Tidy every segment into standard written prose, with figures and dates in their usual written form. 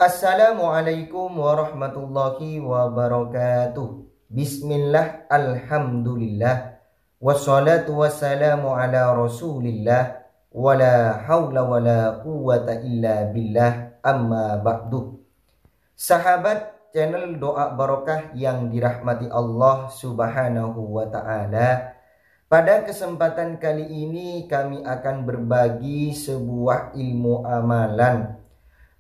Assalamualaikum warahmatullahi wabarakatuh. Bismillah, alhamdulillah, wassalatu wassalamu ala rasulillah, wala hawla wala quwata illa billah, amma ba'du. Sahabat channel Doa Barokah yang dirahmati Allah subhanahu wa ta'ala, pada kesempatan kali ini kami akan berbagi sebuah ilmu amalan,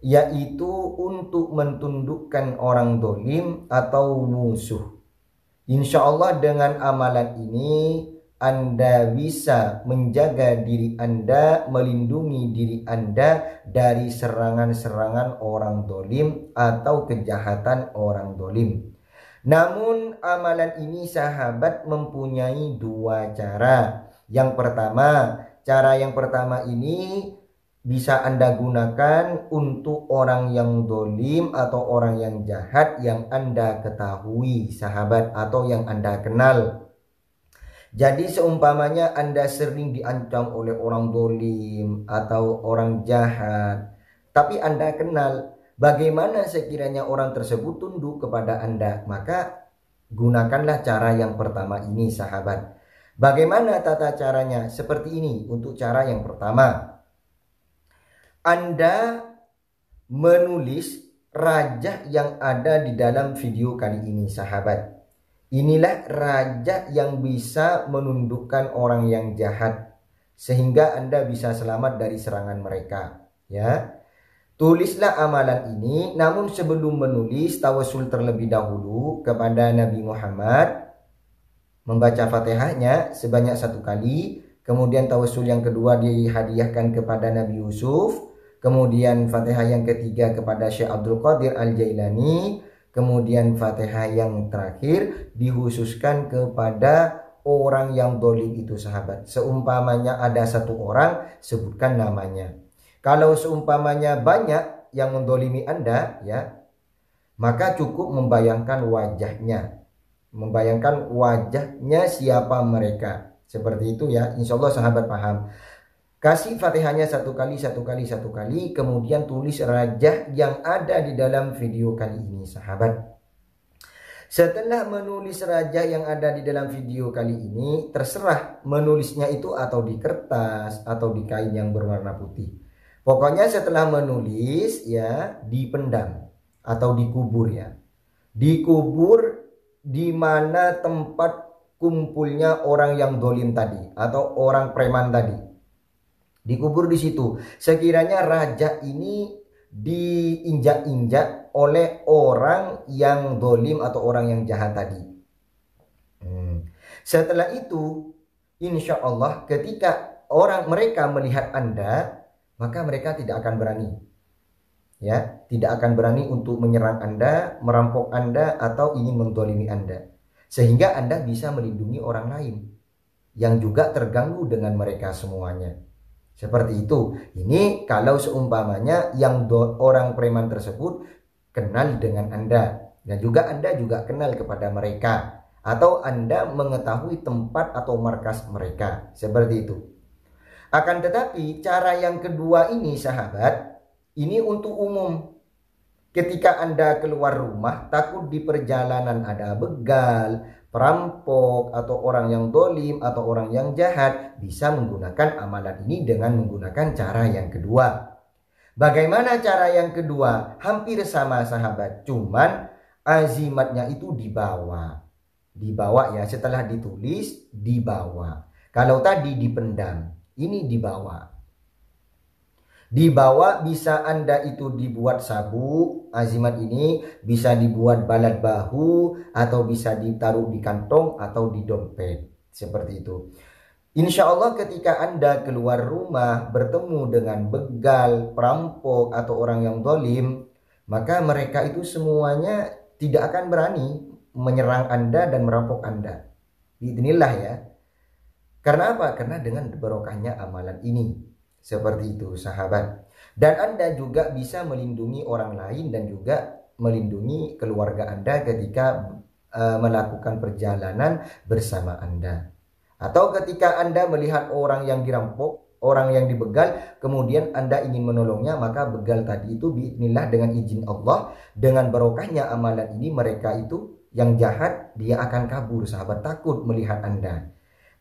yaitu untuk mentundukkan orang dolim atau musuh. Insya Allah dengan amalan ini Anda bisa menjaga diri Anda, melindungi diri Anda dari serangan-serangan orang dolim atau kejahatan orang dolim. Namun amalan ini sahabat mempunyai dua cara. Cara yang pertama ini bisa Anda gunakan untuk orang yang dolim atau orang yang jahat yang Anda ketahui sahabat, atau yang Anda kenal. Jadi seumpamanya Anda sering diancam oleh orang dolim atau orang jahat, tapi Anda kenal bagaimana sekiranya orang tersebut tunduk kepada Anda, maka gunakanlah cara yang pertama ini sahabat. Bagaimana tata caranya? Seperti ini untuk cara yang pertama. Anda menulis raja yang ada di dalam video kali ini sahabat. Inilah raja yang bisa menundukkan orang yang jahat sehingga Anda bisa selamat dari serangan mereka, ya. Tulislah amalan ini, namun sebelum menulis tawasul terlebih dahulu kepada Nabi Muhammad, membaca Fatihahnya sebanyak 1 kali, kemudian tawasul yang kedua dihadiahkan kepada Nabi Yusuf, kemudian Fatihah yang ketiga kepada Syekh Abdul Qadir Al-Jailani, kemudian Fatihah yang terakhir dikhususkan kepada orang yang dolim itu sahabat. Seumpamanya ada 1 orang, sebutkan namanya. Kalau seumpamanya banyak yang mendolimi Anda, ya, maka cukup membayangkan wajahnya siapa mereka. Seperti itu ya, insya Allah sahabat paham. Kasih Fatihahnya 1 kali, kemudian tulis raja yang ada di dalam video kali ini sahabat. Setelah menulis raja yang ada di dalam video kali ini, terserah menulisnya itu atau di kertas atau di kain yang berwarna putih. Pokoknya setelah menulis ya dipendam atau dikubur ya. Dikubur di mana tempat kumpulnya orang yang dolim tadi atau orang preman tadi. Dikubur di situ. Sekiranya raja ini diinjak-injak oleh orang yang dolim atau orang yang jahat tadi. Setelah itu, insya Allah ketika mereka melihat Anda, maka mereka tidak akan berani. Ya, tidak akan berani untuk menyerang Anda, merampok Anda, atau ingin mendolimi Anda. Sehingga Anda bisa melindungi orang lain yang juga terganggu dengan mereka semuanya. Seperti itu. Ini kalau seumpamanya yang orang preman tersebut kenal dengan Anda, dan juga Anda juga kenal kepada mereka, atau Anda mengetahui tempat atau markas mereka. Seperti itu. Akan tetapi cara yang kedua ini sahabat, ini untuk umum. Ketika Anda keluar rumah, takut di perjalanan ada begal, perampok, atau orang yang dolim, atau orang yang jahat, bisa menggunakan amalan ini dengan menggunakan cara yang kedua. Bagaimana cara yang kedua? Hampir sama sahabat, cuman azimatnya itu dibawa. Dibawa ya, setelah ditulis, dibawa. Kalau tadi dipendam, ini dibawa. Dibawa bisa Anda itu dibuat sabu, azimat ini bisa dibuat balad bahu, atau bisa ditaruh di kantong atau di dompet. Seperti itu. Insya Allah ketika Anda keluar rumah bertemu dengan begal, perampok, atau orang yang dolim, maka mereka itu semuanya tidak akan berani menyerang Anda dan merampok Anda. Inilah ya. Karena apa? Karena dengan barokahnya amalan ini. Seperti itu sahabat. Dan Anda juga bisa melindungi orang lain dan juga melindungi keluarga Anda ketika melakukan perjalanan bersama Anda. Atau ketika Anda melihat orang yang dirampok, orang yang dibegal, kemudian Anda ingin menolongnya, maka begal tadi itu biidznillah dengan izin Allah, dengan barokahnya amalan ini, mereka itu yang jahat dia akan kabur, sahabat, takut melihat Anda.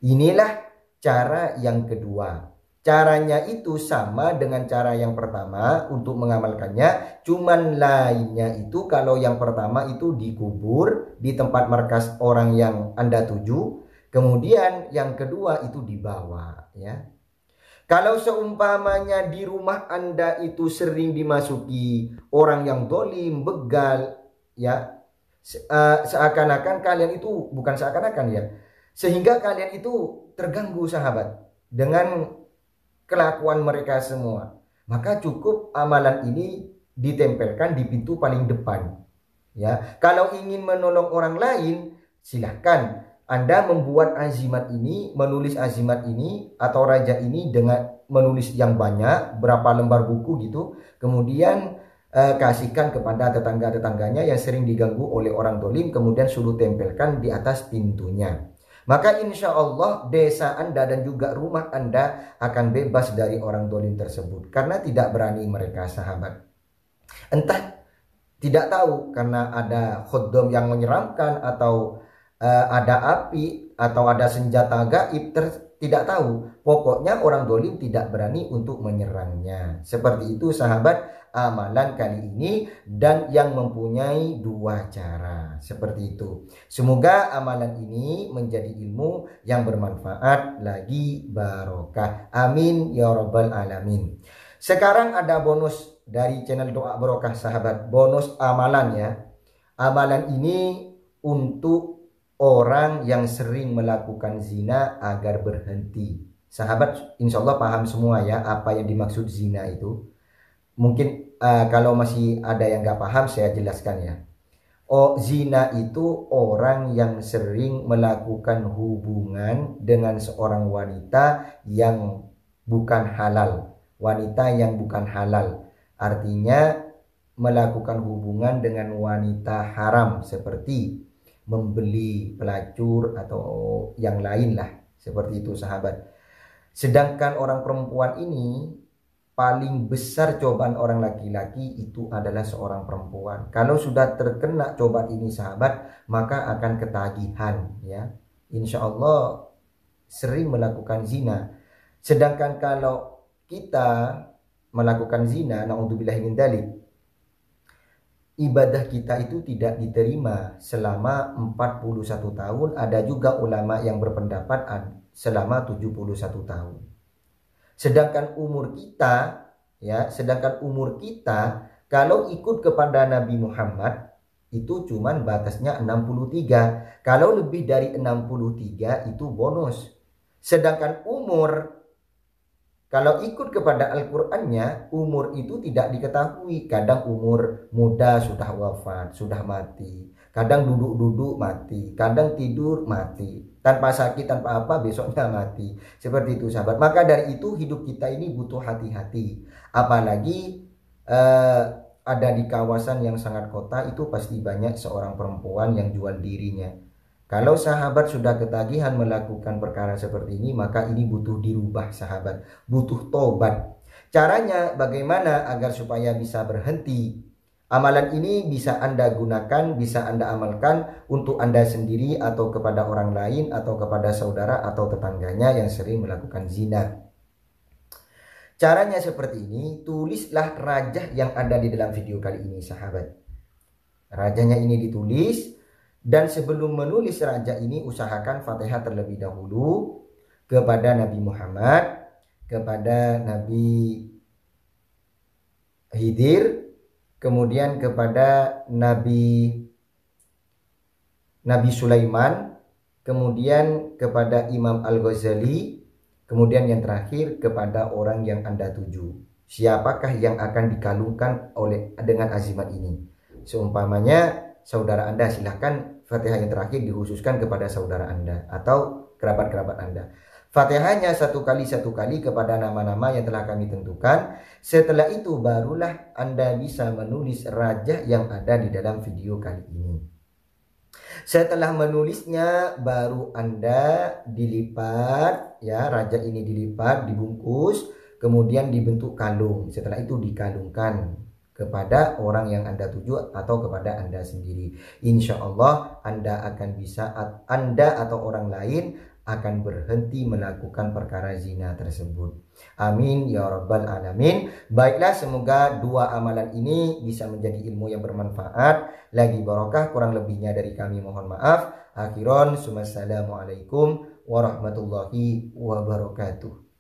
Inilah cara yang kedua. Caranya itu sama dengan cara yang pertama untuk mengamalkannya, cuman lainnya itu kalau yang pertama itu dikubur di tempat markas orang yang Anda tuju, kemudian yang kedua itu dibawa, ya. Kalau seumpamanya di rumah Anda itu sering dimasuki orang yang dolim, begal, ya, seakan-akan kalian itu, bukan seakan-akan ya, sehingga kalian itu terganggu, sahabat, dengan kelakuan mereka semua, maka cukup amalan ini ditempelkan di pintu paling depan, ya. Kalau ingin menolong orang lain, silahkan Anda membuat azimat ini, menulis azimat ini atau raja ini dengan menulis yang banyak, berapa lembar buku gitu, kemudian kasihkan kepada tetangga-tetangganya yang sering diganggu oleh orang dolim, kemudian suruh tempelkan di atas pintunya. Maka insya Allah desa Anda dan juga rumah Anda akan bebas dari orang dolim tersebut. Karena tidak berani mereka, sahabat. Entah tidak tahu karena ada khodom yang menyeramkan, atau ada api, atau ada senjata gaib, tidak tahu. Pokoknya orang dolim tidak berani untuk menyerangnya. Seperti itu, sahabat, amalan kali ini, dan yang mempunyai dua cara seperti itu. Semoga amalan ini menjadi ilmu yang bermanfaat lagi barokah. Amin ya rabbal alamin. Sekarang ada bonus dari channel Doa Barokah, sahabat. Bonus amalan, ya. Amalan ini untuk orang yang sering melakukan zina agar berhenti. Sahabat, insya Allah paham semua ya apa yang dimaksud zina itu. Mungkin kalau masih ada yang nggak paham, saya jelaskan ya. Oh, zina itu orang yang sering melakukan hubungan dengan seorang wanita yang bukan halal. Wanita yang bukan halal. Artinya melakukan hubungan dengan wanita haram, seperti membeli pelacur atau yang lain lah. Seperti itu, sahabat. Sedangkan orang perempuan ini, paling besar cobaan orang laki-laki itu adalah seorang perempuan. Kalau sudah terkena cobaan ini, sahabat, maka akan ketagihan, ya. Insya Allah sering melakukan zina. Sedangkan kalau kita melakukan zina, na'udzubillah min dzalik, ibadah kita itu tidak diterima selama 41 tahun. Ada juga ulama yang berpendapat selama 71 tahun. Sedangkan umur kita, ya, kalau ikut kepada Nabi Muhammad itu cuman batasnya 63. Kalau lebih dari 63 itu bonus. Sedangkan umur, kalau ikut kepada Al-Qur'annya, umur itu tidak diketahui. Kadang umur muda sudah wafat, sudah mati. Kadang duduk-duduk mati, kadang tidur mati. Tanpa sakit, tanpa apa, besoknya mati. Seperti itu, sahabat. Maka dari itu hidup kita ini butuh hati-hati. Apalagi ada di kawasan yang sangat kota, itu pasti banyak seorang perempuan yang jual dirinya. Kalau sahabat sudah ketagihan melakukan perkara seperti ini, maka ini butuh dirubah, sahabat. Butuh tobat. Caranya bagaimana agar supaya bisa berhenti? Amalan ini bisa Anda gunakan, bisa Anda amalkan untuk Anda sendiri atau kepada orang lain atau kepada saudara atau tetangganya yang sering melakukan zina. Caranya seperti ini, tulislah rajah yang ada di dalam video kali ini, sahabat. Rajahnya ini ditulis, dan sebelum menulis rajah ini usahakan Fatihah terlebih dahulu kepada Nabi Muhammad, kepada Nabi Khidir, kemudian kepada Nabi Sulaiman, kemudian kepada Imam Al-Ghazali, kemudian yang terakhir kepada orang yang Anda tuju. Siapakah yang akan dikalungkan dengan azimat ini? Seumpamanya saudara Anda, silahkan Fatihah yang terakhir dikhususkan kepada saudara Anda atau kerabat-kerabat Anda. Fatihahnya satu kali kepada nama-nama yang telah kami tentukan. Setelah itu barulah Anda bisa menulis rajah yang ada di dalam video kali ini. Setelah menulisnya baru Anda dilipat ya, raja ini dilipat, dibungkus, kemudian dibentuk kalung. Setelah itu dikalungkan kepada orang yang Anda tuju atau kepada Anda sendiri. Insya Allah Anda akan bisa, Anda atau orang lain akan berhenti melakukan perkara zina tersebut. Amin ya rabbal alamin. Baiklah, semoga dua amalan ini bisa menjadi ilmu yang bermanfaat, lagi barokah. Kurang lebihnya dari kami mohon maaf. Akhiron, wassalamualaikum warahmatullahi wabarakatuh.